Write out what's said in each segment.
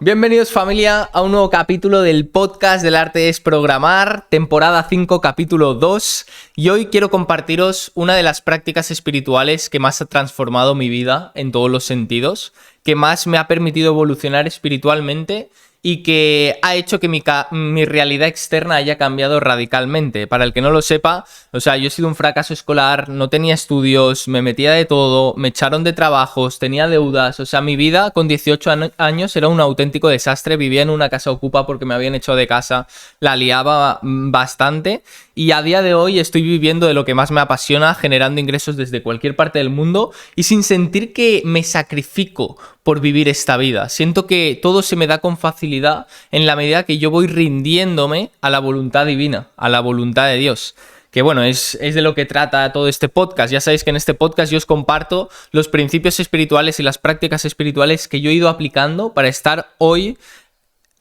Bienvenidos familia a un nuevo capítulo del podcast del arte es programar, temporada 5, capítulo 2, y hoy quiero compartiros una de las prácticas espirituales que más ha transformado mi vida en todos los sentidos, que más me ha permitido evolucionar espiritualmente y que ha hecho que mi realidad externa haya cambiado radicalmente. Para el que no lo sepa, yo he sido un fracaso escolar, no tenía estudios, me metía de todo, me echaron de trabajos, tenía deudas, mi vida con 18 años era un auténtico desastre, vivía en una casa ocupa porque me habían echado de casa, la liaba bastante y a día de hoy estoy viviendo de lo que más me apasiona, generando ingresos desde cualquier parte del mundo y sin sentir que me sacrifico por vivir esta vida. Siento que todo se me da con facilidad en la medida que yo voy rindiéndome a la voluntad divina, a la voluntad de Dios. Que bueno, es de lo que trata todo este podcast. Ya sabéis que en este podcast yo os comparto los principios espirituales y las prácticas espirituales que yo he ido aplicando para estar hoy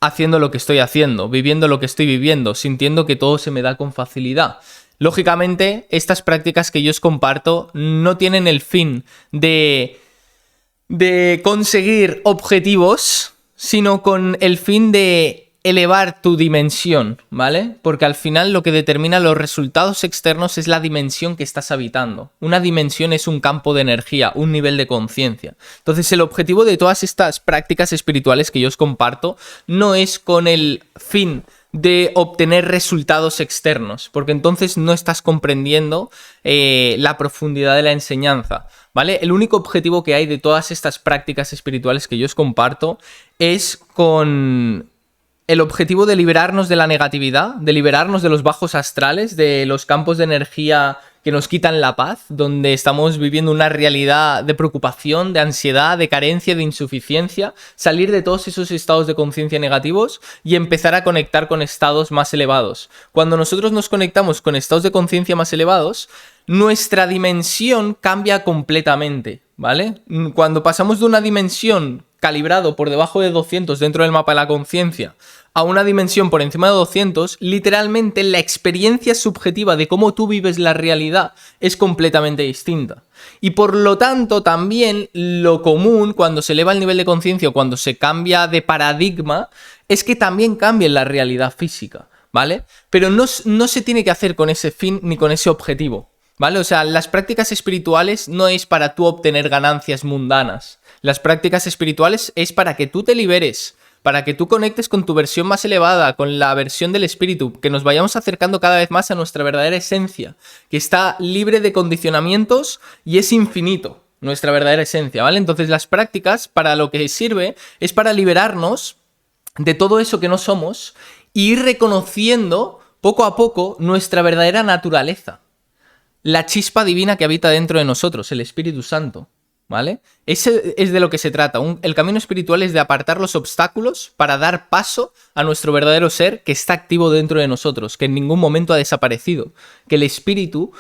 haciendo lo que estoy haciendo, viviendo lo que estoy viviendo, sintiendo que todo se me da con facilidad. Lógicamente, estas prácticas que yo os comparto no tienen el fin de conseguir objetivos, sino con el fin de elevar tu dimensión, ¿vale? Porque al final lo que determina los resultados externos es la dimensión que estás habitando. Una dimensión es un campo de energía, un nivel de conciencia. Entonces, el objetivo de todas estas prácticas espirituales que yo os comparto no es con el fin de obtener resultados externos, porque entonces no estás comprendiendo la profundidad de la enseñanza, ¿vale? El único objetivo que hay de todas estas prácticas espirituales que yo os comparto es con el objetivo de liberarnos de la negatividad, de liberarnos de los bajos astrales, de los campos de energía que nos quitan la paz, donde estamos viviendo una realidad de preocupación, de ansiedad, de carencia, de insuficiencia, salir de todos esos estados de conciencia negativos y empezar a conectar con estados más elevados. Cuando nosotros nos conectamos con estados de conciencia más elevados, nuestra dimensión cambia completamente, ¿vale? Cuando pasamos de una dimensión calibrado por debajo de 200 dentro del mapa de la conciencia a una dimensión por encima de 200, literalmente la experiencia subjetiva de cómo tú vives la realidad es completamente distinta. Y por lo tanto también lo común cuando se eleva el nivel de conciencia o cuando se cambia de paradigma es que también cambie la realidad física, ¿vale? Pero no se tiene que hacer con ese fin ni con ese objetivo, ¿vale? Las prácticas espirituales no es para tú obtener ganancias mundanas. Las prácticas espirituales es para que tú te liberes, para que tú conectes con tu versión más elevada, con la versión del espíritu, que nos vayamos acercando cada vez más a nuestra verdadera esencia, que está libre de condicionamientos y es infinito, nuestra verdadera esencia, ¿vale? Entonces las prácticas para lo que sirve es para liberarnos de todo eso que no somos e ir reconociendo poco a poco nuestra verdadera naturaleza, la chispa divina que habita dentro de nosotros, el Espíritu Santo, ¿vale? Ese es de lo que se trata. El camino espiritual es de apartar los obstáculos para dar paso a nuestro verdadero ser que está activo dentro de nosotros, que en ningún momento ha desaparecido, que el Espíritu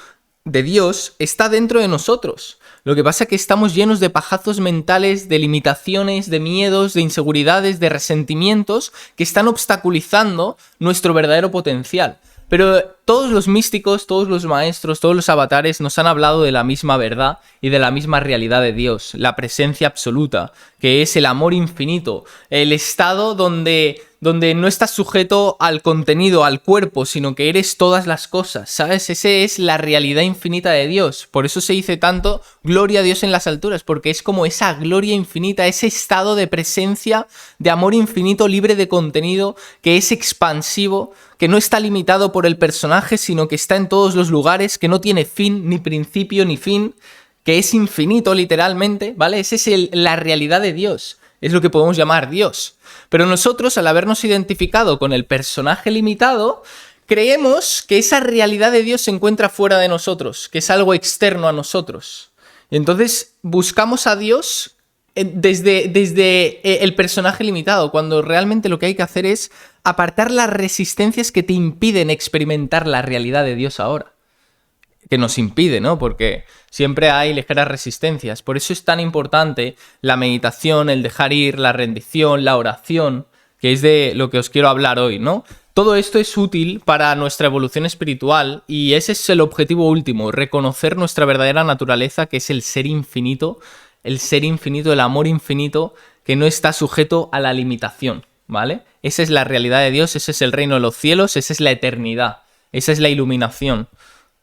de Dios está dentro de nosotros. Lo que pasa es que estamos llenos de pajazos mentales, de limitaciones, de miedos, de inseguridades, de resentimientos que están obstaculizando nuestro verdadero potencial. Pero todos los místicos, todos los maestros, todos los avatares nos han hablado de la misma verdad y de la misma realidad de Dios, la presencia absoluta, que es el amor infinito, el estado donde no estás sujeto al contenido, al cuerpo, sino que eres todas las cosas, ¿sabes? Esa es la realidad infinita de Dios. Por eso se dice tanto gloria a Dios en las alturas, porque es como esa gloria infinita, ese estado de presencia, de amor infinito, libre de contenido, que es expansivo, que no está limitado por el personaje, sino que está en todos los lugares, que no tiene fin, ni principio, ni fin, que es infinito literalmente, ¿vale? Esa es la realidad de Dios, es lo que podemos llamar Dios. Pero nosotros, al habernos identificado con el personaje limitado, creemos que esa realidad de Dios se encuentra fuera de nosotros, que es algo externo a nosotros. Y entonces buscamos a Dios desde el personaje limitado, cuando realmente lo que hay que hacer es apartar las resistencias que te impiden experimentar la realidad de Dios ahora. Que nos impide, ¿no? Porque siempre hay ligeras resistencias. Por eso es tan importante la meditación, el dejar ir, la rendición, la oración, que es de lo que os quiero hablar hoy, ¿no? Todo esto es útil para nuestra evolución espiritual y ese es el objetivo último, reconocer nuestra verdadera naturaleza, que es el ser infinito, el amor infinito que no está sujeto a la limitación, ¿vale? Esa es la realidad de Dios, ese es el reino de los cielos, esa es la eternidad, esa es la iluminación,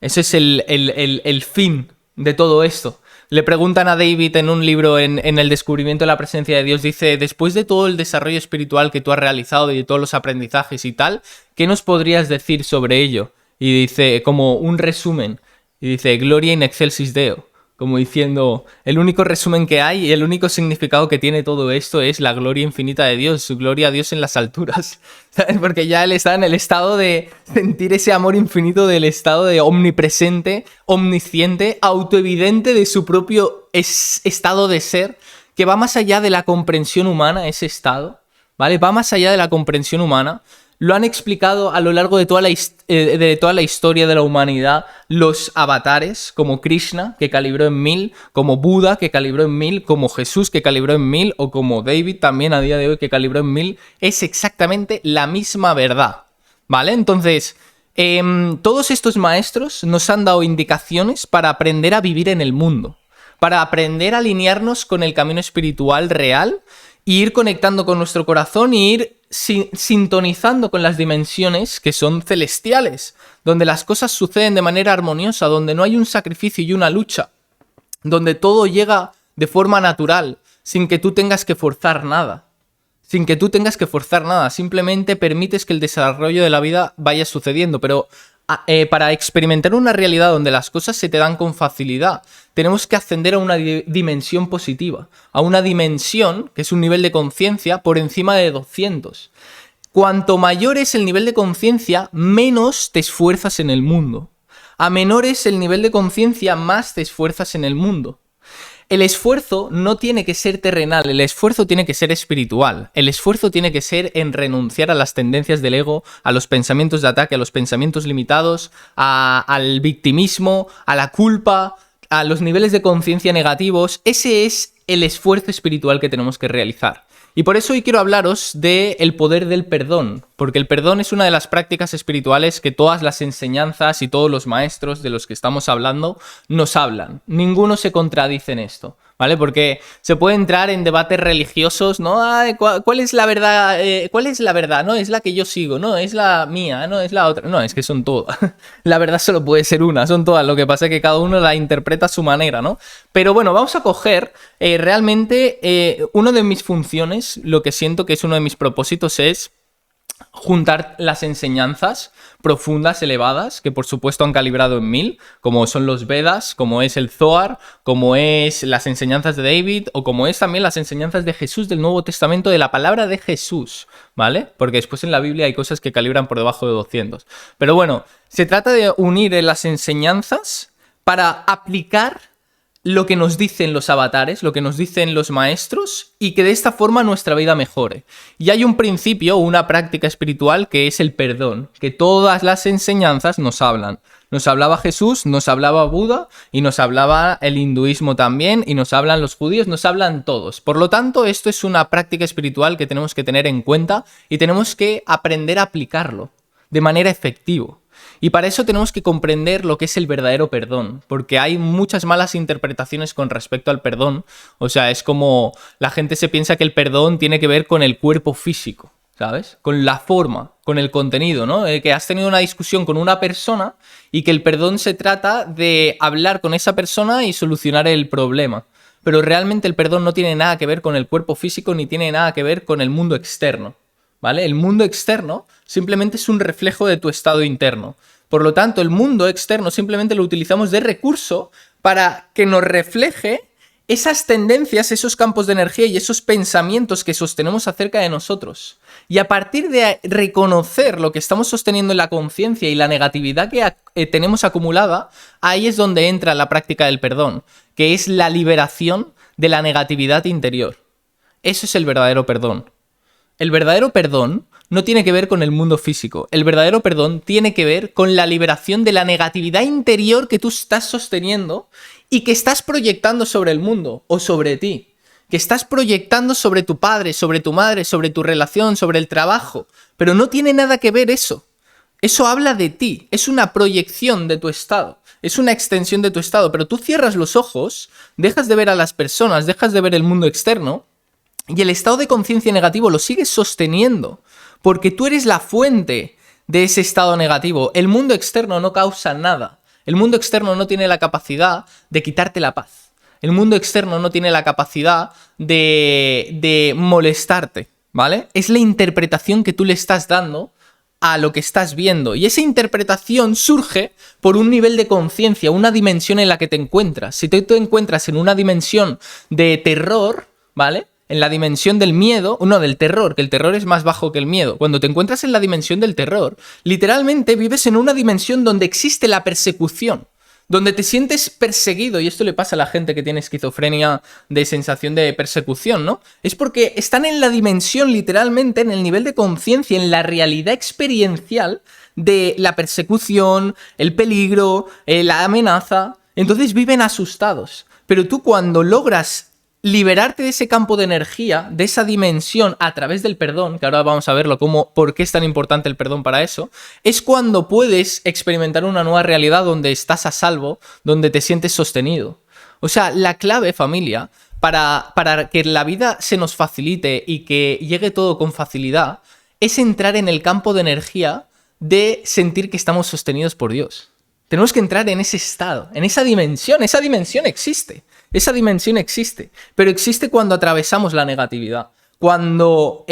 ese es el fin de todo esto. Le preguntan a David en un libro, en el descubrimiento de la presencia de Dios, dice, después de todo el desarrollo espiritual que tú has realizado y de todos los aprendizajes y tal, ¿qué nos podrías decir sobre ello? Y dice, como un resumen, y dice, Gloria in excelsis Deo, como diciendo, el único resumen que hay y el único significado que tiene todo esto es la gloria infinita de Dios, su gloria a Dios en las alturas, ¿sabes? Porque ya él está en el estado de sentir ese amor infinito, del estado de omnipresente, omnisciente, autoevidente de su propio estado de ser, que va más allá de la comprensión humana, ese estado, ¿vale? Va más allá de la comprensión humana. Lo han explicado a lo largo de toda la historia de la humanidad los avatares, como Krishna, que calibró en 1000, como Buda, que calibró en 1000, como Jesús, que calibró en 1000, o como David también a día de hoy, que calibró en 1000. Es exactamente la misma verdad, ¿vale? Entonces, todos estos maestros nos han dado indicaciones para aprender a vivir en el mundo, para aprender a alinearnos con el camino espiritual real y ir conectando con nuestro corazón y ir sintonizando con las dimensiones que son celestiales, donde las cosas suceden de manera armoniosa, donde no hay un sacrificio y una lucha, donde todo llega de forma natural, sin que tú tengas que forzar nada. Sin que tú tengas que forzar nada, simplemente permites que el desarrollo de la vida vaya sucediendo, pero para experimentar una realidad donde las cosas se te dan con facilidad, tenemos que ascender a una dimensión positiva, a una dimensión que es un nivel de conciencia por encima de 200. Cuanto mayor es el nivel de conciencia, menos te esfuerzas en el mundo. A menor es el nivel de conciencia, más te esfuerzas en el mundo. El esfuerzo no tiene que ser terrenal, el esfuerzo tiene que ser espiritual. El esfuerzo tiene que ser en renunciar a las tendencias del ego, a los pensamientos de ataque, a los pensamientos limitados, al victimismo, a la culpa, a los niveles de conciencia negativos. Ese es el esfuerzo espiritual que tenemos que realizar. Y por eso hoy quiero hablaros del poder del perdón, porque el perdón es una de las prácticas espirituales que todas las enseñanzas y todos los maestros de los que estamos hablando nos hablan. Ninguno se contradice en esto, ¿vale? Porque se puede entrar en debates religiosos, ¿no? Ay, ¿cuál es la verdad? ¿Cuál es la verdad? No, es la que yo sigo, no, es la mía, no, es la otra. No, es que son todas. La verdad solo puede ser una, son todas. Lo que pasa es que cada uno la interpreta a su manera, ¿no? Pero bueno, vamos a coger realmente una de mis funciones, lo que siento que es uno de mis propósitos es juntar las enseñanzas profundas, elevadas, que por supuesto han calibrado en 1000, como son los Vedas, como es el Zohar, como es las enseñanzas de David, o como es también las enseñanzas de Jesús del Nuevo Testamento, de la palabra de Jesús, ¿vale? Porque después en la Biblia hay cosas que calibran por debajo de 200. Pero bueno, se trata de unir las enseñanzas para aplicar lo que nos dicen los avatares, lo que nos dicen los maestros, y que de esta forma nuestra vida mejore. Y hay un principio, una práctica espiritual que es el perdón, que todas las enseñanzas nos hablan. Nos hablaba Jesús, nos hablaba Buda, y nos hablaba el hinduismo también, y nos hablan los judíos, nos hablan todos. Por lo tanto, esto es una práctica espiritual que tenemos que tener en cuenta y tenemos que aprender a aplicarlo de manera efectiva. Y para eso tenemos que comprender lo que es el verdadero perdón, porque hay muchas malas interpretaciones con respecto al perdón. O sea, es como la gente se piensa que el perdón tiene que ver con el cuerpo físico, ¿sabes? Con la forma, con el contenido, ¿no? Que has tenido una discusión con una persona y que el perdón se trata de hablar con esa persona y solucionar el problema. Pero realmente el perdón no tiene nada que ver con el cuerpo físico ni tiene nada que ver con el mundo externo, ¿vale? El mundo externo simplemente es un reflejo de tu estado interno. Por lo tanto, el mundo externo simplemente lo utilizamos de recurso para que nos refleje esas tendencias, esos campos de energía y esos pensamientos que sostenemos acerca de nosotros. Y a partir de reconocer lo que estamos sosteniendo en la conciencia y la negatividad que tenemos acumulada, ahí es donde entra la práctica del perdón, que es la liberación de la negatividad interior. Eso es el verdadero perdón. El verdadero perdón no tiene que ver con el mundo físico. El verdadero perdón tiene que ver con la liberación de la negatividad interior que tú estás sosteniendo y que estás proyectando sobre el mundo o sobre ti. Que estás proyectando sobre tu padre, sobre tu madre, sobre tu relación, sobre el trabajo. Pero no tiene nada que ver eso. Eso habla de ti. Es una proyección de tu estado. Es una extensión de tu estado. Pero tú cierras los ojos, dejas de ver a las personas, dejas de ver el mundo externo Y el estado de conciencia negativo lo sigues sosteniendo, porque tú eres la fuente de ese estado negativo. El mundo externo no causa nada. El mundo externo no tiene la capacidad de quitarte la paz. El mundo externo no tiene la capacidad de molestarte, ¿vale? Es la interpretación que tú le estás dando a lo que estás viendo. Y esa interpretación surge por un nivel de conciencia, una dimensión en la que te encuentras. Si tú te encuentras en una dimensión de terror, ¿vale? En la dimensión del miedo, no, del terror, que el terror es más bajo que el miedo. Cuando te encuentras en la dimensión del terror, literalmente vives en una dimensión donde existe la persecución, donde te sientes perseguido, y esto le pasa a la gente que tiene esquizofrenia de sensación de persecución, ¿no? Es porque están en la dimensión, literalmente, en el nivel de conciencia, en la realidad experiencial de la persecución, el peligro, la amenaza. Entonces viven asustados. Pero tú cuando logras liberarte de ese campo de energía, de esa dimensión a través del perdón, que ahora vamos a verlo por qué es tan importante el perdón para eso, es cuando puedes experimentar una nueva realidad donde estás a salvo, donde te sientes sostenido. O sea, la clave, familia, para que la vida se nos facilite y que llegue todo con facilidad, es entrar en el campo de energía de sentir que estamos sostenidos por Dios. Tenemos que entrar en ese estado, en esa dimensión. Esa dimensión existe. Esa dimensión existe. Pero existe cuando atravesamos la negatividad. Cuando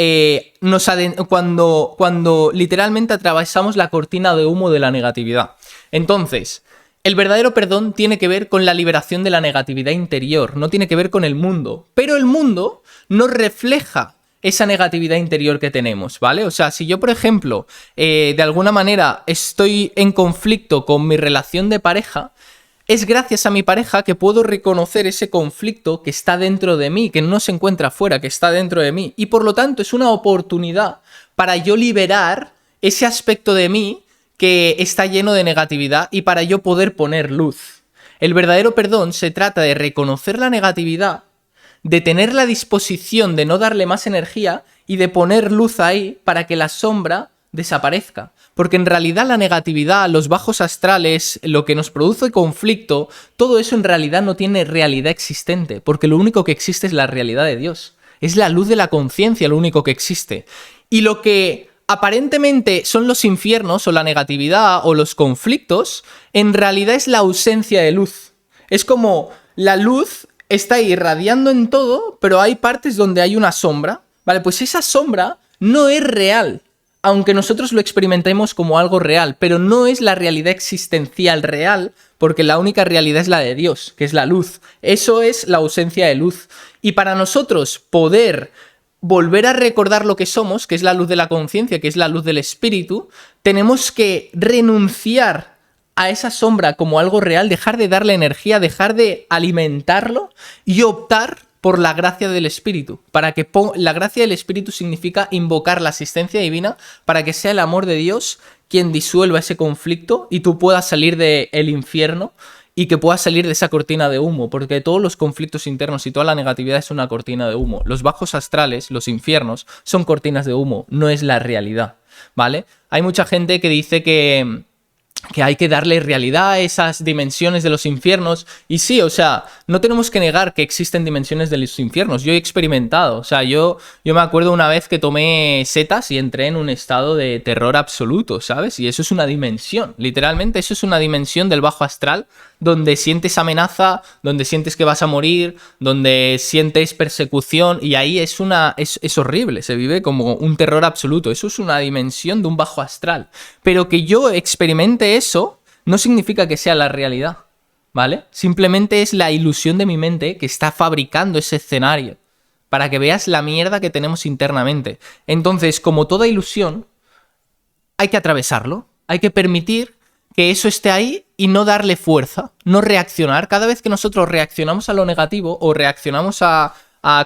literalmente atravesamos la cortina de humo de la negatividad. Entonces, el verdadero perdón tiene que ver con la liberación de la negatividad interior. No tiene que ver con el mundo. Pero el mundo no refleja esa negatividad interior que tenemos, ¿vale? O sea, si yo, por ejemplo, de alguna manera estoy en conflicto con mi relación de pareja, es gracias a mi pareja que puedo reconocer ese conflicto que está dentro de mí, que no se encuentra afuera, que está dentro de mí. Y por lo tanto es una oportunidad para yo liberar ese aspecto de mí que está lleno de negatividad y para yo poder poner luz. El verdadero perdón se trata de reconocer la negatividad, de tener la disposición de no darle más energía y de poner luz ahí para que la sombra desaparezca. Porque en realidad la negatividad, los bajos astrales, lo que nos produce conflicto, todo eso en realidad no tiene realidad existente, porque lo único que existe es la realidad de Dios. Es la luz de la conciencia lo único que existe. Y lo que aparentemente son los infiernos o la negatividad o los conflictos, en realidad es la ausencia de luz. Es como la luz está irradiando en todo, pero hay partes donde hay una sombra. Vale, pues esa sombra no es real, aunque nosotros lo experimentemos como algo real, pero no es la realidad existencial real, porque la única realidad es la de Dios, que es la luz. Eso es la ausencia de luz. Y para nosotros poder volver a recordar lo que somos, que es la luz de la conciencia, que es la luz del espíritu, tenemos que renunciar a esa sombra como algo real, dejar de darle energía, dejar de alimentarlo y optar por la gracia del Espíritu. La gracia del Espíritu significa invocar la asistencia divina para que sea el amor de Dios quien disuelva ese conflicto y tú puedas salir del infierno y que puedas salir de esa cortina de humo, porque todos los conflictos internos y toda la negatividad es una cortina de humo. Los bajos astrales, los infiernos, son cortinas de humo, no es la realidad, ¿vale? Hay mucha gente que dice que hay que darle realidad a esas dimensiones de los infiernos. Y sí, o sea, no tenemos que negar que existen dimensiones de los infiernos. Yo he experimentado, o sea, yo me acuerdo una vez que tomé setas y entré en un estado de terror absoluto, ¿sabes? Y eso es una dimensión, literalmente eso es una dimensión del bajo astral, donde sientes amenaza, donde sientes que vas a morir, donde sientes persecución, y ahí es horrible, se vive como un terror absoluto. Eso es una dimensión de un bajo astral. Pero que yo experimente eso no significa que sea la realidad, ¿vale? Simplemente es la ilusión de mi mente que está fabricando ese escenario para que veas la mierda que tenemos internamente. Entonces, como toda ilusión, hay que atravesarlo, hay que permitir que eso esté ahí y no darle fuerza, no reaccionar. Cada vez que nosotros reaccionamos a lo negativo o reaccionamos a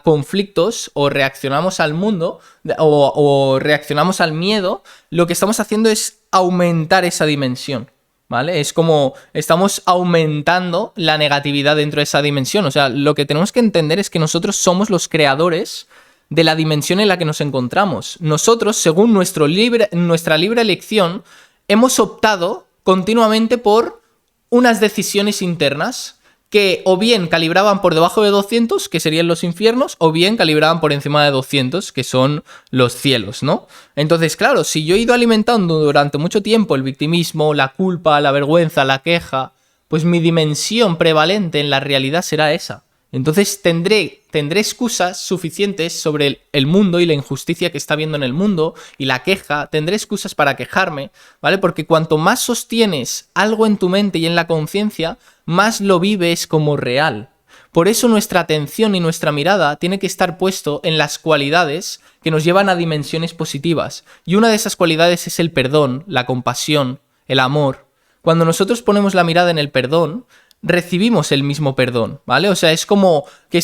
conflictos o reaccionamos al mundo o reaccionamos al miedo, lo que estamos haciendo es aumentar esa dimensión, ¿vale? Es como estamos aumentando la negatividad dentro de esa dimensión. O sea, lo que tenemos que entender es que nosotros somos los creadores de la dimensión en la que nos encontramos. Nosotros, según nuestra libre elección, hemos optado continuamente por unas decisiones internas que o bien calibraban por debajo de 200, que serían los infiernos, o bien calibraban por encima de 200, que son los cielos, ¿no? Entonces, claro, si yo he ido alimentando durante mucho tiempo el victimismo, la culpa, la vergüenza, la queja, pues mi dimensión prevalente en la realidad será esa. Entonces tendré excusas suficientes sobre el mundo y la injusticia que está habiendo en el mundo y la queja, tendré excusas para quejarme, ¿vale? Porque cuanto más sostienes algo en tu mente y en la conciencia, más lo vives como real. Por eso nuestra atención y nuestra mirada tiene que estar puesto en las cualidades que nos llevan a dimensiones positivas. Y una de esas cualidades es el perdón, la compasión, el amor. Cuando nosotros ponemos la mirada en el perdón, recibimos el mismo perdón, ¿vale? O sea, es como que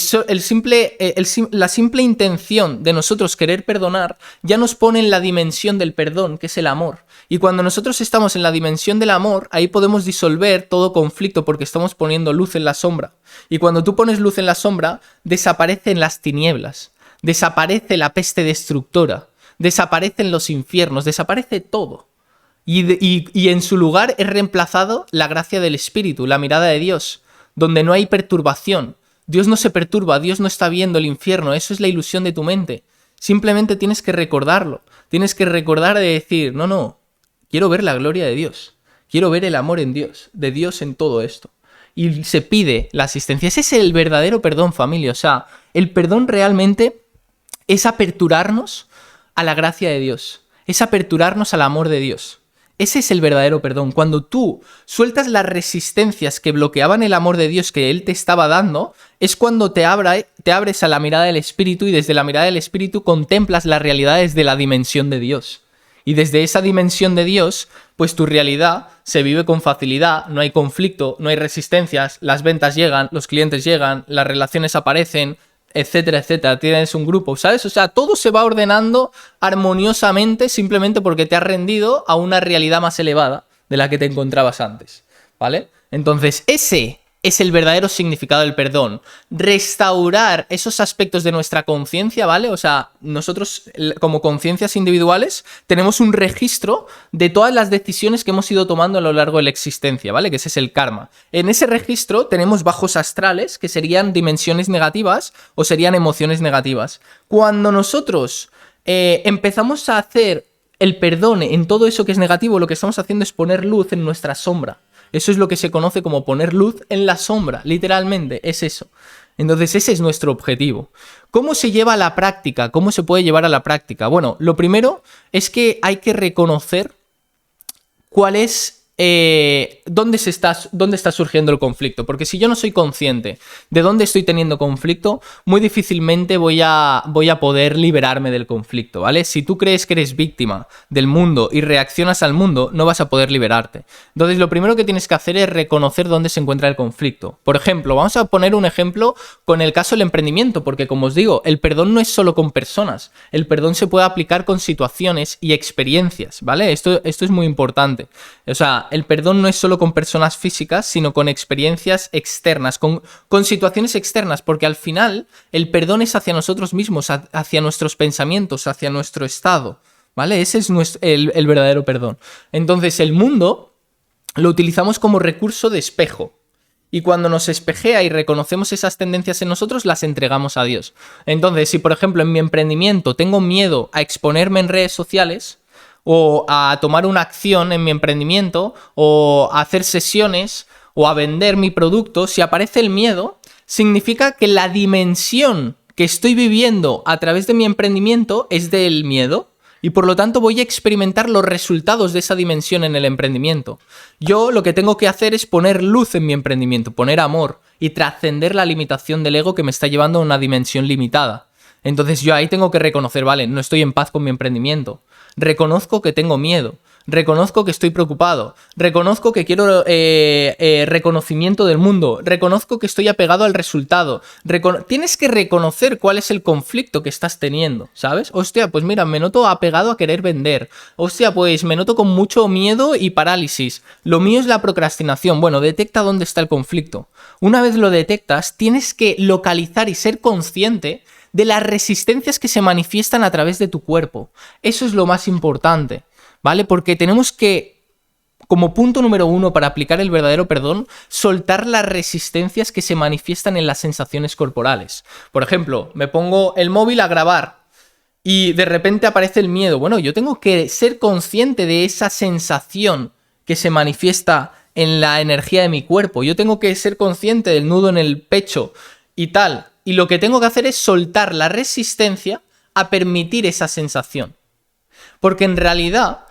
la simple intención de nosotros querer perdonar ya nos pone en la dimensión del perdón, que es el amor. Y cuando nosotros estamos en la dimensión del amor, ahí podemos disolver todo conflicto porque estamos poniendo luz en la sombra. Y cuando tú pones luz en la sombra, desaparecen las tinieblas, desaparece la peste destructora, desaparecen los infiernos, desaparece todo. Y en su lugar es reemplazado la gracia del Espíritu, la mirada de Dios, donde no hay perturbación. Dios no se perturba, Dios no está viendo el infierno, eso es la ilusión de tu mente. Simplemente tienes que recordarlo, tienes que recordar de decir, no, quiero ver la gloria de Dios, quiero ver el amor en Dios, de Dios en todo esto. Y se pide la asistencia, ese es el verdadero perdón, familia, o sea, el perdón realmente es aperturarnos a la gracia de Dios, es aperturarnos al amor de Dios. Ese es el verdadero perdón. Cuando tú sueltas las resistencias que bloqueaban el amor de Dios que Él te estaba dando, es cuando te abres a la mirada del Espíritu y desde la mirada del Espíritu contemplas las realidades de la dimensión de Dios. Y desde esa dimensión de Dios, pues tu realidad se vive con facilidad, no hay conflicto, no hay resistencias, las ventas llegan, los clientes llegan, las relaciones aparecen, etcétera, etcétera, tienes un grupo, ¿sabes? O sea, todo se va ordenando armoniosamente simplemente porque te has rendido a una realidad más elevada de la que te encontrabas antes, ¿vale? Entonces, ese es el verdadero significado del perdón. Restaurar esos aspectos de nuestra conciencia, ¿vale? O sea, nosotros como conciencias individuales tenemos un registro de todas las decisiones que hemos ido tomando a lo largo de la existencia, ¿vale? Que ese es el karma. En ese registro tenemos bajos astrales, que serían dimensiones negativas o serían emociones negativas. Cuando nosotros empezamos a hacer el perdón en todo eso que es negativo, lo que estamos haciendo es poner luz en nuestra sombra. Eso es lo que se conoce como poner luz en la sombra, literalmente, es eso. Entonces ese es nuestro objetivo. ¿Cómo se lleva a la práctica? ¿Cómo se puede llevar a la práctica? Bueno, lo primero es que hay que reconocer cuál es... ¿dónde está surgiendo el conflicto? Porque si yo no soy consciente de dónde estoy teniendo conflicto, muy difícilmente voy a poder liberarme del conflicto, ¿vale? Si tú crees que eres víctima del mundo y reaccionas al mundo, no vas a poder liberarte. Entonces, lo primero que tienes que hacer es reconocer dónde se encuentra el conflicto. Por ejemplo, vamos a poner un ejemplo con el caso del emprendimiento, porque como os digo, el perdón no es solo con personas, el perdón se puede aplicar con situaciones y experiencias, ¿vale? Esto es muy importante. O sea, el perdón no es solo con personas físicas, sino con experiencias externas, con situaciones externas, porque al final el perdón es hacia nosotros mismos, hacia nuestros pensamientos, hacia nuestro estado, ¿vale? Ese es el verdadero perdón. Entonces, el mundo lo utilizamos como recurso de espejo. Y cuando nos espejea y reconocemos esas tendencias en nosotros, las entregamos a Dios. Entonces, si por ejemplo en mi emprendimiento tengo miedo a exponerme en redes sociales, o a tomar una acción en mi emprendimiento, o a hacer sesiones, o a vender mi producto, si aparece el miedo, significa que la dimensión que estoy viviendo a través de mi emprendimiento es del miedo, y por lo tanto voy a experimentar los resultados de esa dimensión en el emprendimiento. Yo lo que tengo que hacer es poner luz en mi emprendimiento, poner amor, y trascender la limitación del ego que me está llevando a una dimensión limitada. Entonces yo ahí tengo que reconocer, vale, no estoy en paz con mi emprendimiento. Reconozco que tengo miedo, reconozco que estoy preocupado, reconozco que quiero reconocimiento del mundo, reconozco que estoy apegado al resultado. Tienes que reconocer cuál es el conflicto que estás teniendo, ¿sabes? Hostia, pues mira, me noto apegado a querer vender. Hostia, pues me noto con mucho miedo y parálisis. Lo mío es la procrastinación. Bueno, detecta dónde está el conflicto. Una vez lo detectas, tienes que localizar y ser consciente de las resistencias que se manifiestan a través de tu cuerpo. Eso es lo más importante, ¿vale? Porque tenemos que como punto número 1 para aplicar el verdadero perdón, soltar las resistencias que se manifiestan en las sensaciones corporales. Por ejemplo, me pongo el móvil a grabar y de repente aparece el miedo. Bueno, yo tengo que ser consciente de esa sensación que se manifiesta en la energía de mi cuerpo. Yo tengo que ser consciente del nudo en el pecho y tal. Y lo que tengo que hacer es soltar la resistencia a permitir esa sensación. Porque en realidad,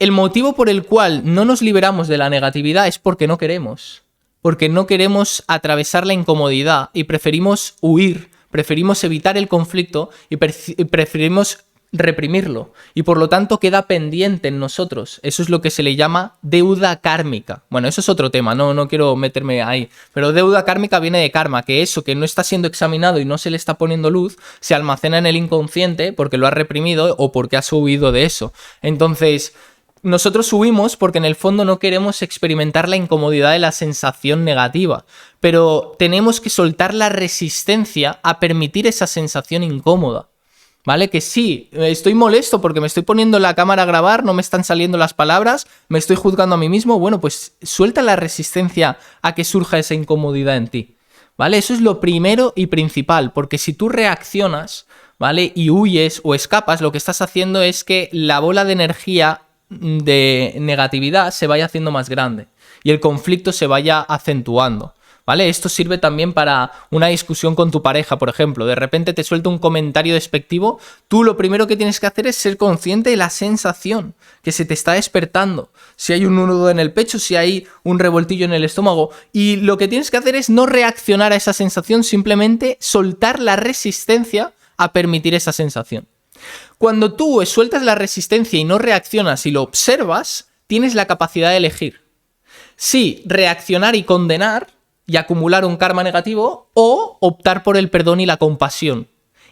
el motivo por el cual no nos liberamos de la negatividad es porque no queremos. Porque no queremos atravesar la incomodidad y preferimos huir, preferimos evitar el conflicto y preferimos reprimirlo. Y por lo tanto queda pendiente en nosotros. Eso es lo que se le llama deuda kármica. Bueno, eso es otro tema, no quiero meterme ahí. Pero deuda kármica viene de karma, que eso que no está siendo examinado y no se le está poniendo luz, se almacena en el inconsciente porque lo has reprimido o porque has huido de eso. Entonces, nosotros huimos porque en el fondo no queremos experimentar la incomodidad de la sensación negativa, pero tenemos que soltar la resistencia a permitir esa sensación incómoda, ¿vale? Que sí, estoy molesto porque me estoy poniendo la cámara a grabar, no me están saliendo las palabras, me estoy juzgando a mí mismo, bueno, pues suelta la resistencia a que surja esa incomodidad en ti, ¿vale? Eso es lo primero y principal, porque si tú reaccionas, ¿vale? Y huyes o escapas, lo que estás haciendo es que la bola de energía de negatividad se vaya haciendo más grande y el conflicto se vaya acentuando, ¿vale? Esto sirve también para una discusión con tu pareja, por ejemplo. De repente te suelta un comentario despectivo, tú lo primero que tienes que hacer es ser consciente de la sensación que se te está despertando. Si hay un nudo en el pecho, si hay un revoltillo en el estómago, y lo que tienes que hacer es no reaccionar a esa sensación, simplemente soltar la resistencia a permitir esa sensación. Cuando tú sueltas la resistencia y no reaccionas y lo observas, tienes la capacidad de elegir si reaccionar y condenar y acumular un karma negativo, o optar por el perdón y la compasión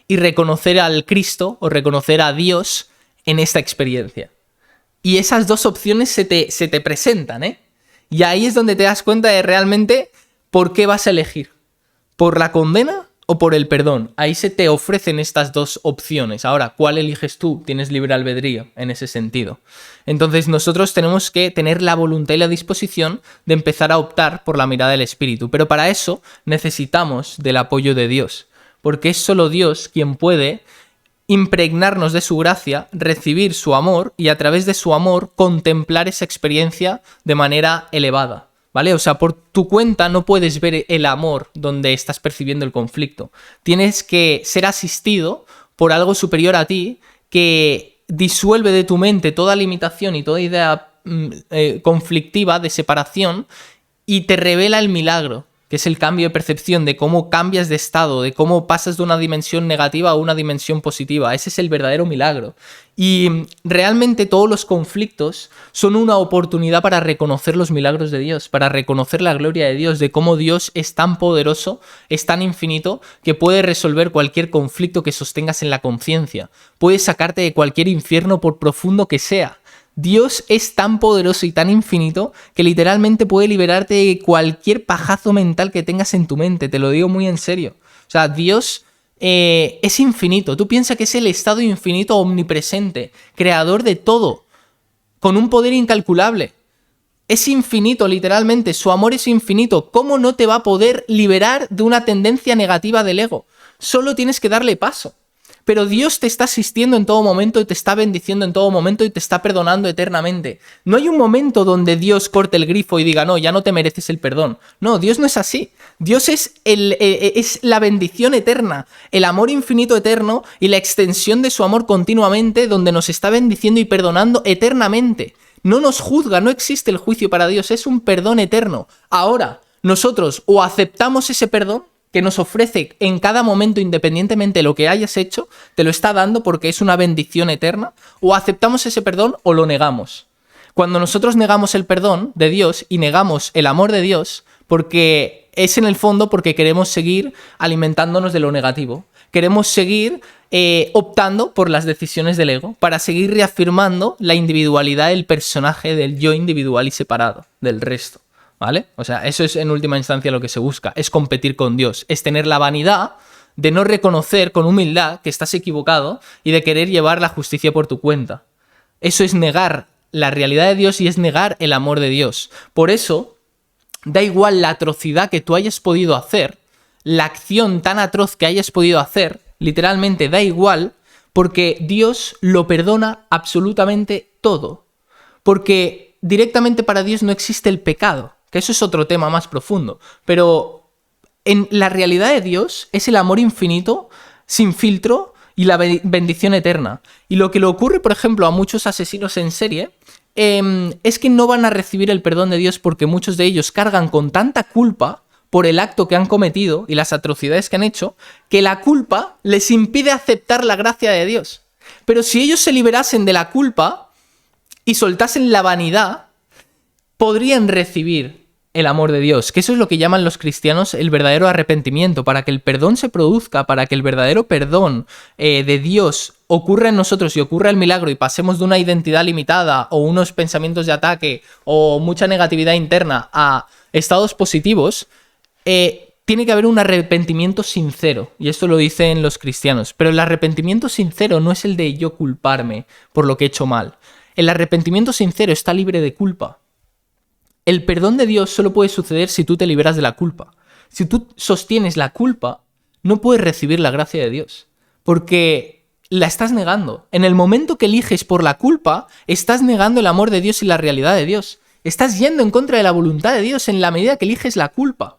y reconocer al Cristo o reconocer a Dios en esta experiencia. Y esas dos opciones se te presentan, ¿eh? Y ahí es donde te das cuenta de realmente por qué vas a elegir. ¿Por la condena o por el perdón? Ahí se te ofrecen estas dos opciones. Ahora, ¿cuál eliges tú? Tienes libre albedrío en ese sentido. Entonces nosotros tenemos que tener la voluntad y la disposición de empezar a optar por la mirada del espíritu. Pero para eso necesitamos del apoyo de Dios. Porque es solo Dios quien puede impregnarnos de su gracia, recibir su amor y a través de su amor contemplar esa experiencia de manera elevada. ¿Vale? O sea, por tu cuenta no puedes ver el amor donde estás percibiendo el conflicto. Tienes que ser asistido por algo superior a ti que disuelve de tu mente toda limitación y toda idea conflictiva de separación y te revela el milagro, que es el cambio de percepción, de cómo cambias de estado, de cómo pasas de una dimensión negativa a una dimensión positiva. Ese es el verdadero milagro. Y realmente todos los conflictos son una oportunidad para reconocer los milagros de Dios, para reconocer la gloria de Dios, de cómo Dios es tan poderoso, es tan infinito, que puede resolver cualquier conflicto que sostengas en la conciencia. Puede sacarte de cualquier infierno por profundo que sea. Dios es tan poderoso y tan infinito que literalmente puede liberarte de cualquier pajazo mental que tengas en tu mente, te lo digo muy en serio. O sea, Dios es infinito. Tú piensas que es el estado infinito omnipresente, creador de todo, con un poder incalculable. Es infinito, literalmente. Su amor es infinito. ¿Cómo no te va a poder liberar de una tendencia negativa del ego? Solo tienes que darle paso. Pero Dios te está asistiendo en todo momento y te está bendiciendo en todo momento y te está perdonando eternamente. No hay un momento donde Dios corte el grifo y diga, no, ya no te mereces el perdón. No, Dios no es así. Dios es la bendición eterna, el amor infinito eterno y la extensión de su amor continuamente, donde nos está bendiciendo y perdonando eternamente. No nos juzga, no existe el juicio para Dios, es un perdón eterno. Ahora, nosotros o aceptamos ese perdón que nos ofrece en cada momento, independientemente de lo que hayas hecho, te lo está dando porque es una bendición eterna, o aceptamos ese perdón o lo negamos. Cuando nosotros negamos el perdón de Dios y negamos el amor de Dios, porque es en el fondo porque queremos seguir alimentándonos de lo negativo, queremos seguir optando por las decisiones del ego, para seguir reafirmando la individualidad del personaje, del yo individual y separado del resto. ¿Vale? O sea, eso es en última instancia lo que se busca, es competir con Dios, es tener la vanidad de no reconocer con humildad que estás equivocado y de querer llevar la justicia por tu cuenta. Eso es negar la realidad de Dios y es negar el amor de Dios. Por eso, da igual la atrocidad que tú hayas podido hacer, la acción tan atroz que hayas podido hacer, literalmente da igual, porque Dios lo perdona absolutamente todo. Porque directamente para Dios no existe el pecado, que eso es otro tema más profundo. Pero en la realidad de Dios es el amor infinito, sin filtro, y la bendición eterna. Y lo que le ocurre, por ejemplo, a muchos asesinos en serie es que no van a recibir el perdón de Dios porque muchos de ellos cargan con tanta culpa por el acto que han cometido y las atrocidades que han hecho, que la culpa les impide aceptar la gracia de Dios. Pero si ellos se liberasen de la culpa y soltasen la vanidad, podrían recibir el amor de Dios, que eso es lo que llaman los cristianos el verdadero arrepentimiento. Para que el perdón se produzca, para que el verdadero perdón de Dios ocurra en nosotros y ocurra el milagro y pasemos de una identidad limitada o unos pensamientos de ataque o mucha negatividad interna a estados positivos, tiene que haber un arrepentimiento sincero, y esto lo dicen los cristianos. Pero el arrepentimiento sincero no es el de yo culparme por lo que he hecho mal. El arrepentimiento sincero está libre de culpa. El perdón de Dios solo puede suceder si tú te liberas de la culpa. Si tú sostienes la culpa, no puedes recibir la gracia de Dios, porque la estás negando. En el momento que eliges por la culpa, estás negando el amor de Dios y la realidad de Dios. Estás yendo en contra de la voluntad de Dios en la medida que eliges la culpa.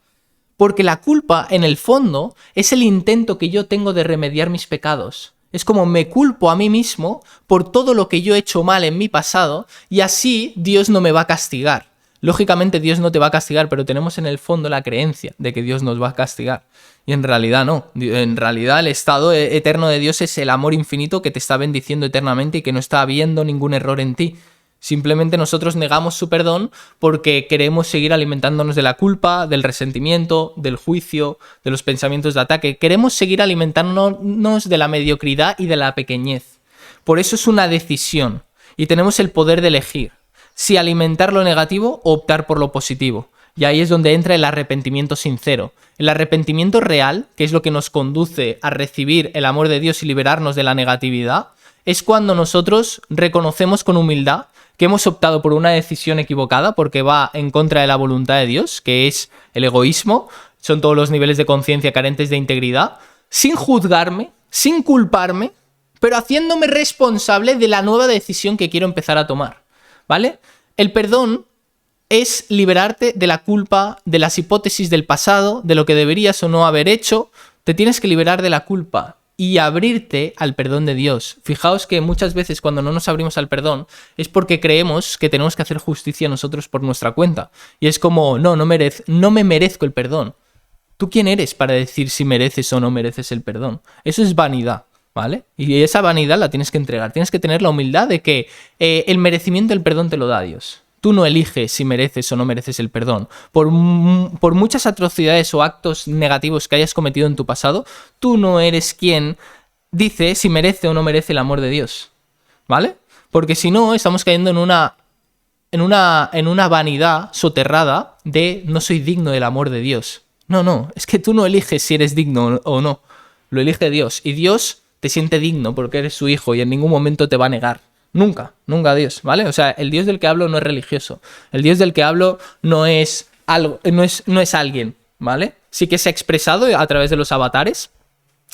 Porque la culpa, en el fondo, es el intento que yo tengo de remediar mis pecados. Es como me culpo a mí mismo por todo lo que yo he hecho mal en mi pasado y así Dios no me va a castigar. Lógicamente Dios no te va a castigar, pero tenemos en el fondo la creencia de que Dios nos va a castigar. Y en realidad no. En realidad el estado eterno de Dios es el amor infinito que te está bendiciendo eternamente y que no está habiendo ningún error en ti. Simplemente nosotros negamos su perdón porque queremos seguir alimentándonos de la culpa, del resentimiento, del juicio, de los pensamientos de ataque. Queremos seguir alimentándonos de la mediocridad y de la pequeñez. Por eso es una decisión y tenemos el poder de elegir si alimentar lo negativo o optar por lo positivo. Y ahí es donde entra el arrepentimiento sincero. El arrepentimiento real, que es lo que nos conduce a recibir el amor de Dios y liberarnos de la negatividad, es cuando nosotros reconocemos con humildad que hemos optado por una decisión equivocada porque va en contra de la voluntad de Dios, que es el egoísmo, son todos los niveles de conciencia carentes de integridad, sin juzgarme, sin culparme, pero haciéndome responsable de la nueva decisión que quiero empezar a tomar, ¿vale? El perdón es liberarte de la culpa, de las hipótesis del pasado, de lo que deberías o no haber hecho. Te tienes que liberar de la culpa y abrirte al perdón de Dios. Fijaos que muchas veces cuando no nos abrimos al perdón es porque creemos que tenemos que hacer justicia nosotros por nuestra cuenta. Y es como, no me merezco el perdón. ¿Tú quién eres para decir si mereces o no mereces el perdón? Eso es vanidad, ¿vale? Y esa vanidad la tienes que entregar. Tienes que tener la humildad de que el merecimiento del perdón te lo da Dios. Tú no eliges si mereces o no mereces el perdón. Por muchas atrocidades o actos negativos que hayas cometido en tu pasado, tú no eres quien dice si merece o no merece el amor de Dios, ¿vale? Porque si no, estamos cayendo en una vanidad soterrada de no soy digno del amor de Dios. No, es que tú no eliges si eres digno o no. Lo elige Dios. Y Dios te siente digno porque eres su hijo y en ningún momento te va a negar. Nunca Dios, ¿vale? O sea, el Dios del que hablo no es religioso. El Dios del que hablo no es alguien, ¿vale? Sí que se ha expresado a través de los avatares,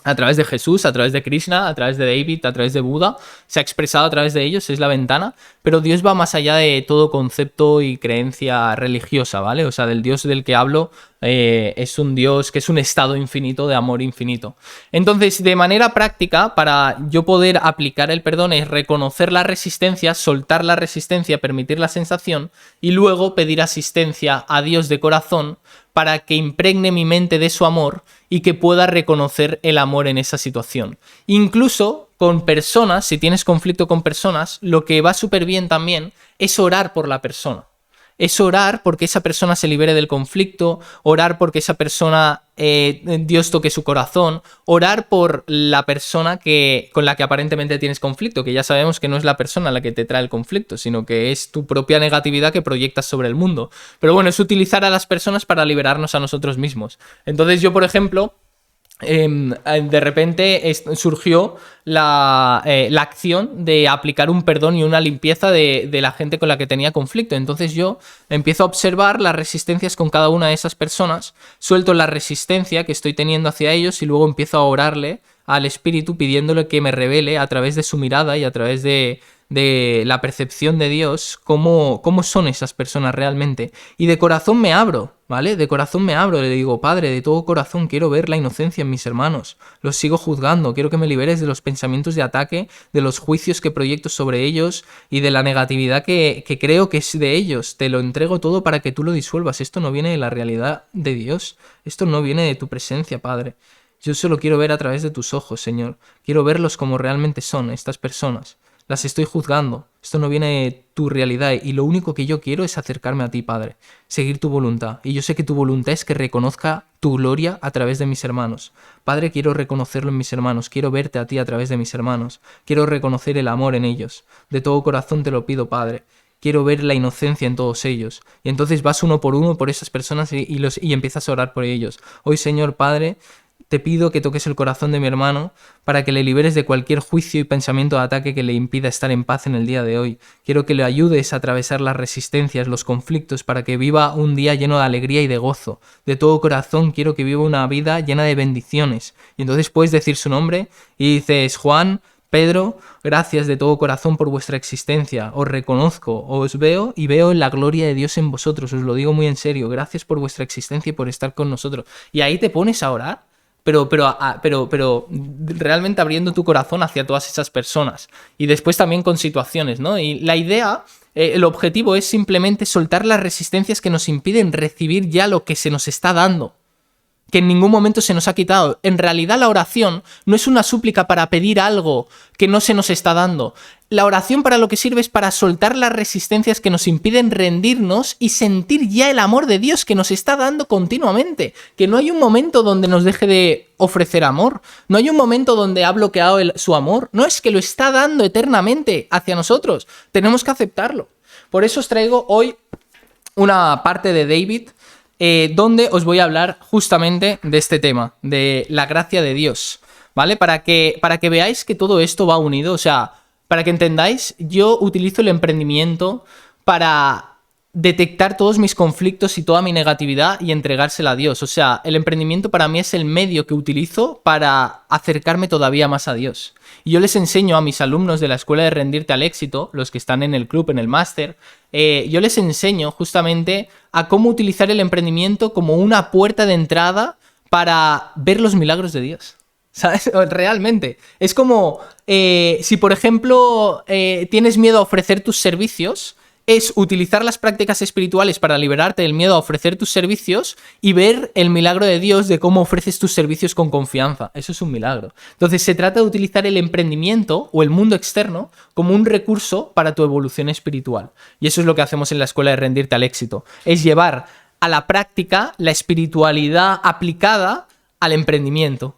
a través de Jesús, a través de Krishna, a través de David, a través de Buda. Se ha expresado a través de ellos, es la ventana. Pero Dios va más allá de todo concepto y creencia religiosa, ¿vale? O sea, del Dios del que hablo es un Dios que es un estado infinito de amor infinito. Entonces, de manera práctica, para yo poder aplicar el perdón es reconocer la resistencia, soltar la resistencia, permitir la sensación y luego pedir asistencia a Dios de corazón para que impregne mi mente de su amor y que pueda reconocer el amor en esa situación. Incluso con personas, si tienes conflicto con personas, lo que va súper bien también es orar por la persona. Es orar porque esa persona se libere del conflicto, orar porque esa persona, Dios toque su corazón, orar por la persona con la que aparentemente tienes conflicto, que ya sabemos que no es la persona la que te trae el conflicto, sino que es tu propia negatividad que proyectas sobre el mundo. Pero bueno, es utilizar a las personas para liberarnos a nosotros mismos. Entonces yo, por ejemplo, de repente surgió la acción de aplicar un perdón y una limpieza de la gente con la que tenía conflicto. Entonces yo empiezo a observar las resistencias con cada una de esas personas, suelto la resistencia que estoy teniendo hacia ellos y luego empiezo a orarle al espíritu pidiéndole que me revele a través de su mirada y a través de la percepción de Dios cómo son esas personas realmente. Y de corazón me abro, ¿vale? De corazón me abro, le digo, Padre, de todo corazón quiero ver la inocencia en mis hermanos, los sigo juzgando, quiero que me liberes de los pensamientos de ataque, de los juicios que proyecto sobre ellos y de la negatividad que creo que es de ellos. Te lo entrego todo para que tú lo disuelvas. Esto no viene de la realidad de Dios, esto no viene de tu presencia, Padre. Yo solo quiero ver a través de tus ojos, Señor. Quiero verlos como realmente son estas personas. Las estoy juzgando. Esto no viene de tu realidad y lo único que yo quiero es acercarme a ti, Padre. Seguir tu voluntad. Y yo sé que tu voluntad es que reconozca tu gloria a través de mis hermanos. Padre, quiero reconocerlo en mis hermanos. Quiero verte a ti a través de mis hermanos. Quiero reconocer el amor en ellos. De todo corazón te lo pido, Padre. Quiero ver la inocencia en todos ellos. Y entonces vas uno por esas personas y empiezas a orar por ellos. Hoy, Señor Padre, te pido que toques el corazón de mi hermano para que le liberes de cualquier juicio y pensamiento de ataque que le impida estar en paz en el día de hoy. Quiero que le ayudes a atravesar las resistencias, los conflictos, para que viva un día lleno de alegría y de gozo. De todo corazón quiero que viva una vida llena de bendiciones. Y entonces puedes decir su nombre y dices, Juan, Pedro, gracias de todo corazón por vuestra existencia. Os reconozco, os veo y veo la gloria de Dios en vosotros. Os lo digo muy en serio. Gracias por vuestra existencia y por estar con nosotros. Y ahí te pones a orar. Pero realmente abriendo tu corazón hacia todas esas personas. Y después también con situaciones, ¿no? Y la idea, el objetivo es simplemente soltar las resistencias que nos impiden recibir ya lo que se nos está dando, que en ningún momento se nos ha quitado. En realidad la oración no es una súplica para pedir algo que no se nos está dando. La oración para lo que sirve es para soltar las resistencias que nos impiden rendirnos y sentir ya el amor de Dios que nos está dando continuamente. Que no hay un momento donde nos deje de ofrecer amor. No hay un momento donde ha bloqueado su amor. No, es que lo está dando eternamente hacia nosotros. Tenemos que aceptarlo. Por eso os traigo hoy una parte de David donde os voy a hablar justamente de este tema, de la gracia de Dios, ¿vale? Para que veáis que todo esto va unido, o sea, para que entendáis, yo utilizo el emprendimiento para detectar todos mis conflictos y toda mi negatividad y entregársela a Dios. O sea, el emprendimiento para mí es el medio que utilizo para acercarme todavía más a Dios. Y yo les enseño a mis alumnos de la Escuela de Rendirte al Éxito, los que están en el club, en el máster, yo les enseño justamente a cómo utilizar el emprendimiento como una puerta de entrada para ver los milagros de Dios. ¿Sabes? Realmente. Es como si, por ejemplo, tienes miedo a ofrecer tus servicios, es utilizar las prácticas espirituales para liberarte del miedo a ofrecer tus servicios y ver el milagro de Dios de cómo ofreces tus servicios con confianza. Eso es un milagro. Entonces se trata de utilizar el emprendimiento o el mundo externo como un recurso para tu evolución espiritual. Y eso es lo que hacemos en la Escuela de Rendirte al Éxito. Es llevar a la práctica la espiritualidad aplicada al emprendimiento.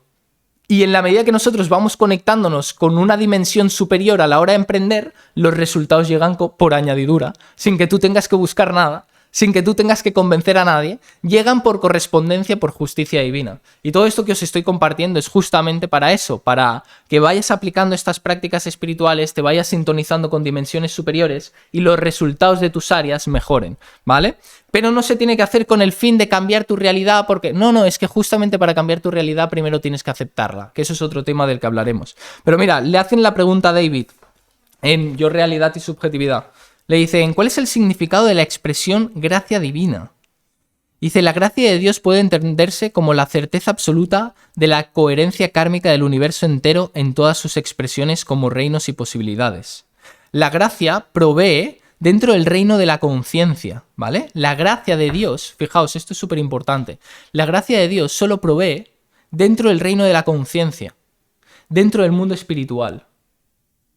Y en la medida que nosotros vamos conectándonos con una dimensión superior a la hora de emprender, los resultados llegan por añadidura, sin que tú tengas que buscar nada, sin que tú tengas que convencer a nadie, llegan por correspondencia, por justicia divina. Y todo esto que os estoy compartiendo es justamente para eso, para que vayas aplicando estas prácticas espirituales, te vayas sintonizando con dimensiones superiores y los resultados de tus áreas mejoren, ¿vale? Pero no se tiene que hacer con el fin de cambiar tu realidad, porque no, es que justamente para cambiar tu realidad primero tienes que aceptarla, que eso es otro tema del que hablaremos. Pero mira, le hacen la pregunta a David en Yo, realidad y subjetividad. Le dicen, ¿cuál es el significado de la expresión gracia divina? Dice, la gracia de Dios puede entenderse como la certeza absoluta de la coherencia kármica del universo entero en todas sus expresiones como reinos y posibilidades. La gracia provee dentro del reino de la conciencia, ¿vale? La gracia de Dios, fijaos, esto es súper importante, la gracia de Dios solo provee dentro del reino de la conciencia, dentro del mundo espiritual.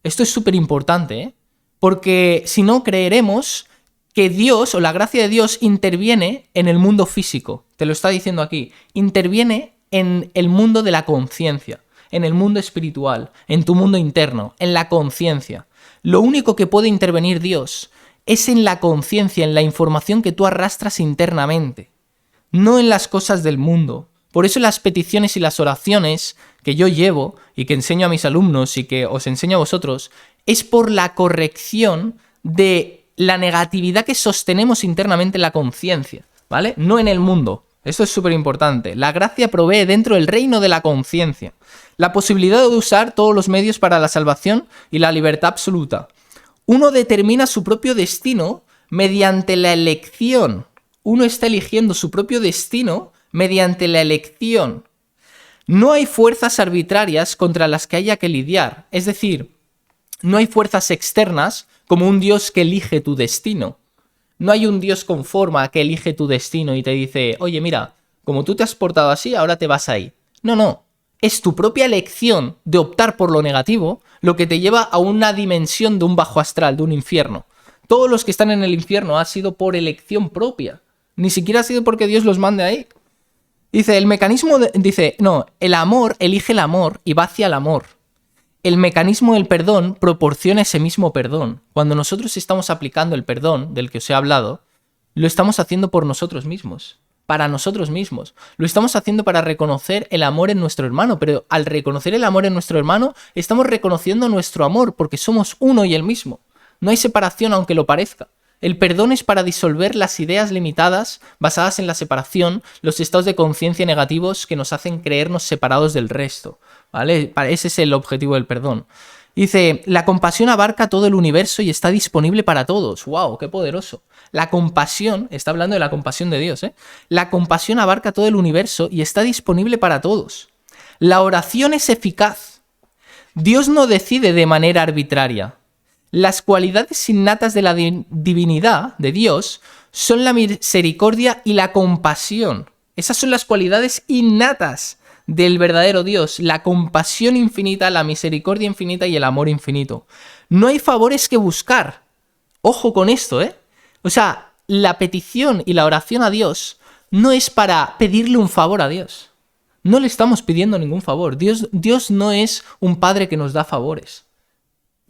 Esto es súper importante, ¿eh? Porque si no, creeremos que Dios o la gracia de Dios interviene en el mundo físico. Te lo está diciendo aquí. Interviene en el mundo de la conciencia, en el mundo espiritual, en tu mundo interno, en la conciencia. Lo único que puede intervenir Dios es en la conciencia, en la información que tú arrastras internamente, no en las cosas del mundo. Por eso las peticiones y las oraciones que yo llevo y que enseño a mis alumnos y que os enseño a vosotros, es por la corrección de la negatividad que sostenemos internamente en la conciencia, ¿vale? No en el mundo. Esto es súper importante. La gracia provee dentro del reino de la conciencia la posibilidad de usar todos los medios para la salvación y la libertad absoluta. Uno determina su propio destino mediante la elección. Uno está eligiendo su propio destino mediante la elección. No hay fuerzas arbitrarias contra las que haya que lidiar. Es decir, no hay fuerzas externas como un Dios que elige tu destino. No hay un Dios con forma que elige tu destino y te dice, oye, mira, como tú te has portado así, ahora te vas ahí. No. Es tu propia elección de optar por lo negativo lo que te lleva a una dimensión de un bajo astral, de un infierno. Todos los que están en el infierno ha sido por elección propia. Ni siquiera ha sido porque Dios los mande ahí. Dice, el amor elige el amor y va hacia el amor. El mecanismo del perdón proporciona ese mismo perdón. Cuando nosotros estamos aplicando el perdón del que os he hablado, lo estamos haciendo por nosotros mismos, para nosotros mismos. Lo estamos haciendo para reconocer el amor en nuestro hermano, pero al reconocer el amor en nuestro hermano, estamos reconociendo nuestro amor porque somos uno y el mismo. No hay separación aunque lo parezca. El perdón es para disolver las ideas limitadas basadas en la separación, los estados de conciencia negativos que nos hacen creernos separados del resto, ¿vale? Ese es el objetivo del perdón. Dice, la compasión abarca todo el universo y está disponible para todos. ¡Wow! ¡Qué poderoso! La compasión, está hablando de la compasión de Dios, ¿eh? La compasión abarca todo el universo y está disponible para todos. La oración es eficaz. Dios no decide de manera arbitraria. Las cualidades innatas de la divinidad de Dios son la misericordia y la compasión. Esas son las cualidades innatas del verdadero Dios. La compasión infinita, la misericordia infinita y el amor infinito. No hay favores que buscar. Ojo con esto, ¿eh? O sea, la petición y la oración a Dios no es para pedirle un favor a Dios. No le estamos pidiendo ningún favor. Dios no es un padre que nos da favores.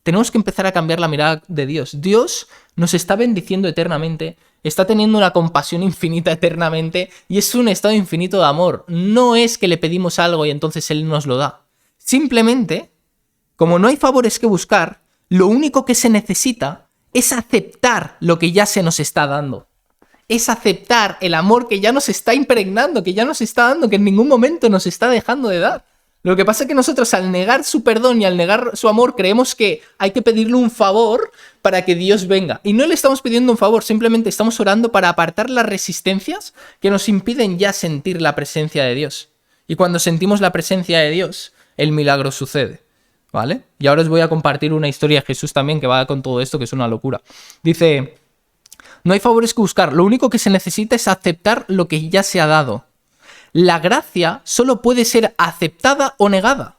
Tenemos que empezar a cambiar la mirada de Dios. Dios nos está bendiciendo eternamente, está teniendo una compasión infinita eternamente y es un estado infinito de amor. No es que le pedimos algo y entonces Él nos lo da. Simplemente, como no hay favores que buscar, lo único que se necesita es aceptar lo que ya se nos está dando. Es aceptar el amor que ya nos está impregnando, que ya nos está dando, que en ningún momento nos está dejando de dar. Lo que pasa es que nosotros al negar su perdón y al negar su amor creemos que hay que pedirle un favor para que Dios venga. Y no le estamos pidiendo un favor, simplemente estamos orando para apartar las resistencias que nos impiden ya sentir la presencia de Dios. Y cuando sentimos la presencia de Dios, el milagro sucede, ¿vale? Y ahora os voy a compartir una historia de Jesús también que va con todo esto, que es una locura. Dice, no hay favores que buscar, lo único que se necesita es aceptar lo que ya se ha dado. La gracia solo puede ser aceptada o negada.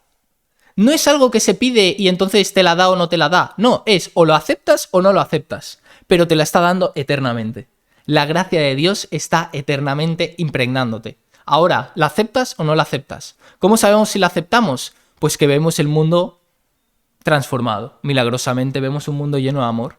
No es algo que se pide y entonces te la da o no te la da. No, es o lo aceptas o no lo aceptas, pero te la está dando eternamente. La gracia de Dios está eternamente impregnándote. Ahora, ¿la aceptas o no la aceptas? ¿Cómo sabemos si la aceptamos? Pues que vemos el mundo transformado. Milagrosamente vemos un mundo lleno de amor,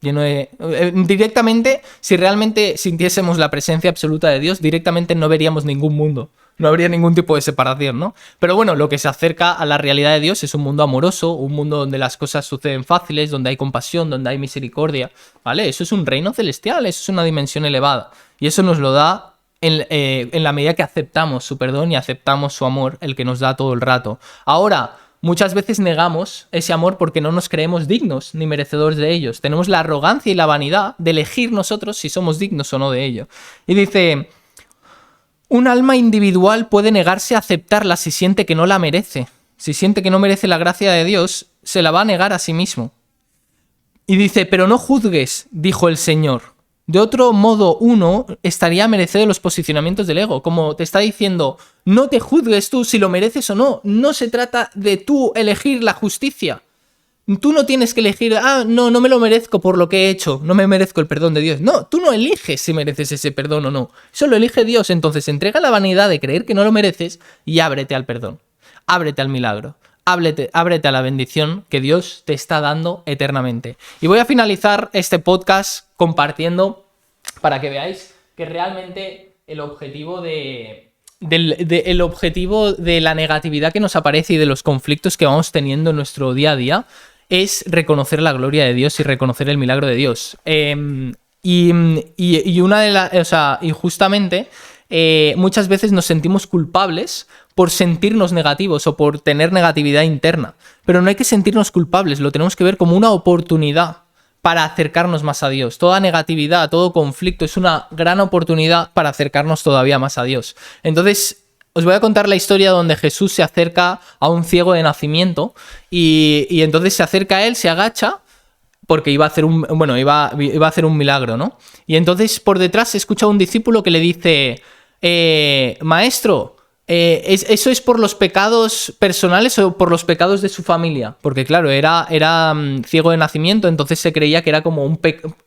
directamente, si realmente sintiésemos la presencia absoluta de Dios, directamente no veríamos ningún mundo, no habría ningún tipo de separación, ¿no? Pero bueno, lo que se acerca a la realidad de Dios es un mundo amoroso, un mundo donde las cosas suceden fáciles, donde hay compasión, donde hay misericordia, ¿vale? Eso es un reino celestial, eso es una dimensión elevada, y eso nos lo da en la medida que aceptamos su perdón y aceptamos su amor, el que nos da todo el rato. Ahora, muchas veces negamos ese amor porque no nos creemos dignos ni merecedores de ellos. Tenemos la arrogancia y la vanidad de elegir nosotros si somos dignos o no de ello. Y dice, un alma individual puede negarse a aceptarla si siente que no la merece. Si siente que no merece la gracia de Dios, se la va a negar a sí mismo. Y dice, pero no juzgues, dijo el Señor. De otro modo, uno estaría a merced de los posicionamientos del ego. Como te está diciendo, no te juzgues tú si lo mereces o no. No se trata de tú elegir la justicia. Tú no tienes que elegir, no me lo merezco por lo que he hecho. No me merezco el perdón de Dios. No, tú no eliges si mereces ese perdón o no. Eso lo elige Dios. Entonces entrega la vanidad de creer que no lo mereces y ábrete al perdón. Ábrete al milagro. Ábrete a la bendición que Dios te está dando eternamente. Y voy a finalizar este podcast compartiendo para que veáis que realmente el objetivo de el objetivo de la negatividad que nos aparece y de los conflictos que vamos teniendo en nuestro día a día es reconocer la gloria de Dios y reconocer el milagro de Dios. Y una de las, o sea, y justamente muchas veces nos sentimos culpables por sentirnos negativos o por tener negatividad interna. Pero no hay que sentirnos culpables, lo tenemos que ver como una oportunidad para acercarnos más a Dios. Toda negatividad, todo conflicto es una gran oportunidad para acercarnos todavía más a Dios. Entonces, os voy a contar la historia donde Jesús se acerca a un ciego de nacimiento y entonces se acerca a él, se agacha porque iba a hacer iba a hacer un milagro, ¿no? Y entonces por detrás se escucha un discípulo que le dice, maestro, ¿eso es por los pecados personales o por los pecados de su familia? Porque claro, era ciego de nacimiento, entonces se creía que era como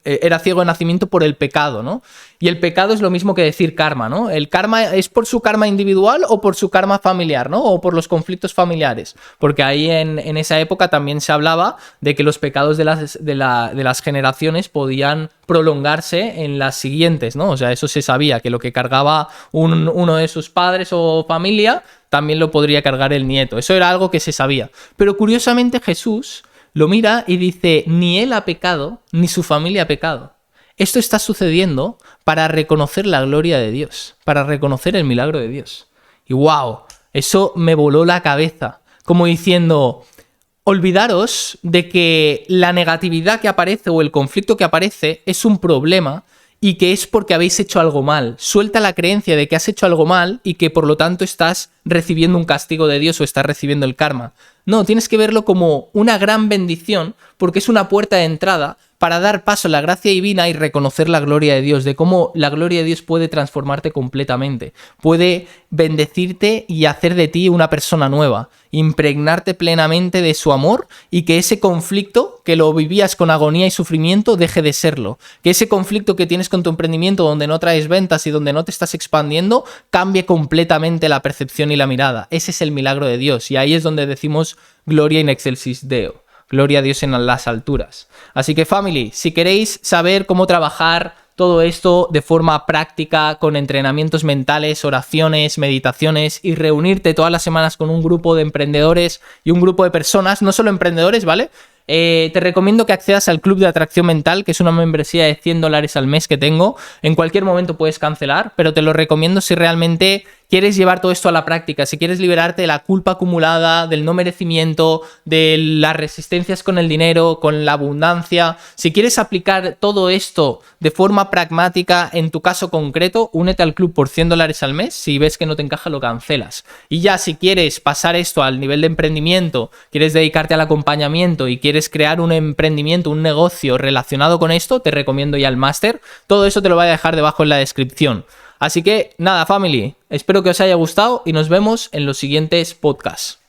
era ciego de nacimiento por el pecado, ¿no? Y el pecado es lo mismo que decir karma, ¿no? ¿El karma es por su karma individual o por su karma familiar, ¿no? O por los conflictos familiares. Porque ahí en esa época también se hablaba de que los pecados de las generaciones podían prolongarse en las siguientes, ¿no? O sea, eso se sabía, que lo que cargaba uno de sus padres o familia, también lo podría cargar el nieto. Eso era algo que se sabía. Pero curiosamente Jesús lo mira y dice, ni él ha pecado, ni su familia ha pecado. Esto está sucediendo para reconocer la gloria de Dios, para reconocer el milagro de Dios. Y wow, eso me voló la cabeza, como diciendo, olvidaros de que la negatividad que aparece o el conflicto que aparece es un problema y que es porque habéis hecho algo mal. Suelta la creencia de que has hecho algo mal y que por lo tanto estás recibiendo un castigo de Dios o estás recibiendo el karma. No, tienes que verlo como una gran bendición porque es una puerta de entrada para dar paso a la gracia divina y reconocer la gloria de Dios, de cómo la gloria de Dios puede transformarte completamente, puede bendecirte y hacer de ti una persona nueva, impregnarte plenamente de su amor y que ese conflicto que lo vivías con agonía y sufrimiento deje de serlo, que ese conflicto que tienes con tu emprendimiento donde no traes ventas y donde no te estás expandiendo cambie completamente la percepción y la mirada. Ese es el milagro de Dios y ahí es donde decimos Gloria in excelsis Deo. Gloria a Dios en las alturas. Así que, family, si queréis saber cómo trabajar todo esto de forma práctica, con entrenamientos mentales, oraciones, meditaciones y reunirte todas las semanas con un grupo de emprendedores y un grupo de personas, no solo emprendedores, ¿vale? Te recomiendo que accedas al Club de Atracción Mental, que es una membresía de $100 al mes que tengo. En cualquier momento puedes cancelar, pero te lo recomiendo si realmente quieres llevar todo esto a la práctica, si quieres liberarte de la culpa acumulada, del no merecimiento, de las resistencias con el dinero, con la abundancia. Si quieres aplicar todo esto de forma pragmática en tu caso concreto, únete al club por $100 al mes. Si ves que no te encaja, lo cancelas. Y ya si quieres pasar esto al nivel de emprendimiento, quieres dedicarte al acompañamiento y quieres crear un emprendimiento, un negocio relacionado con esto, te recomiendo ya el máster. Todo eso te lo voy a dejar debajo en la descripción. Así que nada, family, espero que os haya gustado y nos vemos en los siguientes podcasts.